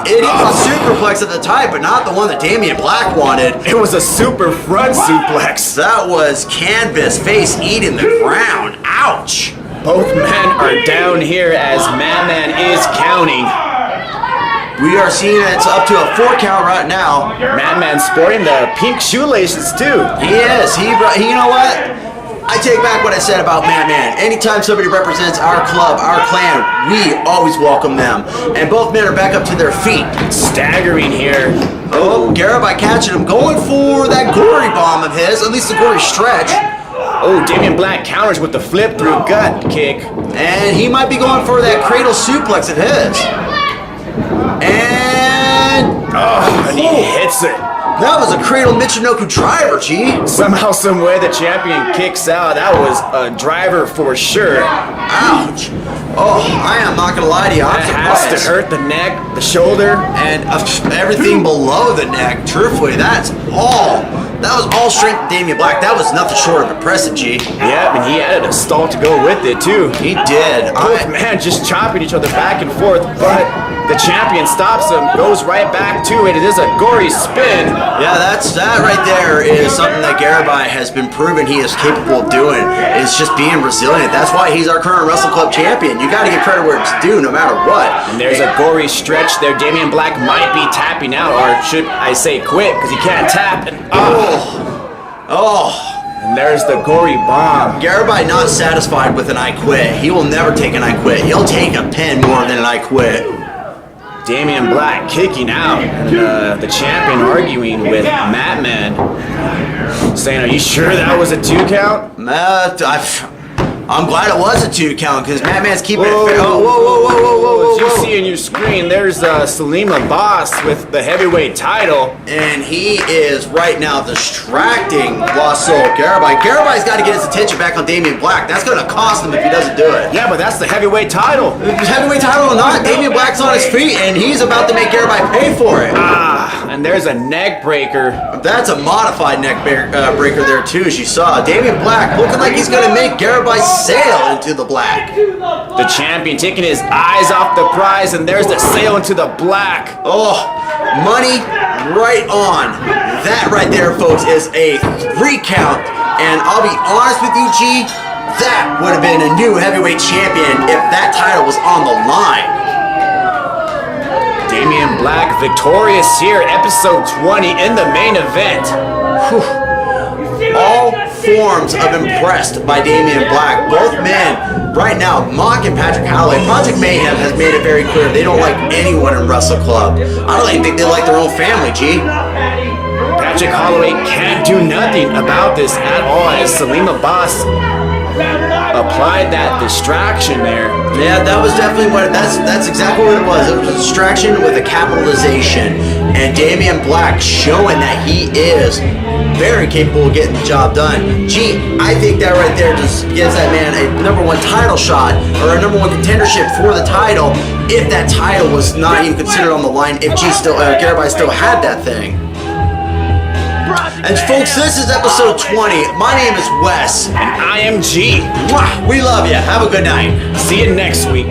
it is a superplex at the time, but not the one that Damian Black wanted. It was a super front suplex. That was canvas, face eating the ground. Ouch. Both men are down here as Madman is counting. We are seeing it's up to a 4 count right now. Madman sporting the pink shoelaces too. He is. You know what? I take back what I said about Madman. Anytime somebody represents our club, our clan, we always welcome them. And both men are back up to their feet. Staggering here. Oh, Garabai catching him, going for that gory bomb of his, at least the gory stretch. Oh, Damian Black counters with the flip through gut kick. And he might be going for that cradle suplex of his. And he hits it. That was a cradle Michinoku driver, G. Somehow, some way, the champion kicks out. That was a driver for sure. Ouch. Oh, I am not gonna lie to you. I'm surprised. Has to hurt the neck, the shoulder, and everything below the neck. Truthfully, that was all strength to Damian Black. That was nothing short of impressive, G. Yeah, and he added a stall to go with it too. He did. Both men just chopping each other back and forth, but the champion stops him, goes right back to it. It is a gory spin. Yeah, that right there is something that Garabai has been proven he is capable of doing. It's just being resilient. That's why he's our current Wrestle Club champion. You got to give credit where it's due, no matter what. And there's a gory stretch there. Damian Black might be tapping out, or should I say quit, because he can't tap. And and there's the gory bomb. Garabai not satisfied with an I quit. He will never take an I quit. He'll take a pin more than an I quit. Damian Black kicking out. And, the champion arguing with Madman, saying, "Are you sure that was a 2 count?" I'm glad it was a 2 count because Madman's keeping it fair. As you see in your screen, there's Salima Boss with the heavyweight title. And he is right now distracting Lost Soul Garabai. Garabai's got to get his attention back on Damian Black. That's going to cost him if he doesn't do it. Yeah, but that's the heavyweight title. Heavyweight title or not, Damian Black's on his feet and he's about to make Garabai pay for it. And there's a neck breaker. That's a modified neck breaker there too, as you saw. Damian Black looking like he's going to make Garabai sail into the black. The champion taking his eyes off the prize, and there's the sail into the black. Oh, money right on. That right there, folks, is a 3 count. And I'll be honest with you, G, that would have been a new heavyweight champion if that title was on the line. Damian Black victorious here, episode 20 in the main event. Whew. All forms of impressed by Damian Black. Both men right now mocking Patrick Holloway. Project Mayhem has made it very clear they don't like anyone in Wrestle Club. I don't even think they like their own family, G. Patrick Holloway can't do nothing about this at all as Salima Boss applied that distraction there. Yeah, that was definitely what. That's exactly what it was. It was a distraction with a capitalization, and Damian Black showing that he is very capable of getting the job done. Gee, I think that right there just gives that man a #1 title shot or a #1 contendership for the title. If that title was not even considered on the line, if Garibai still had that thing. And folks, this is episode 20. My name is Wes. And I am G. Mwah! We love you. Have a good night. See you next week.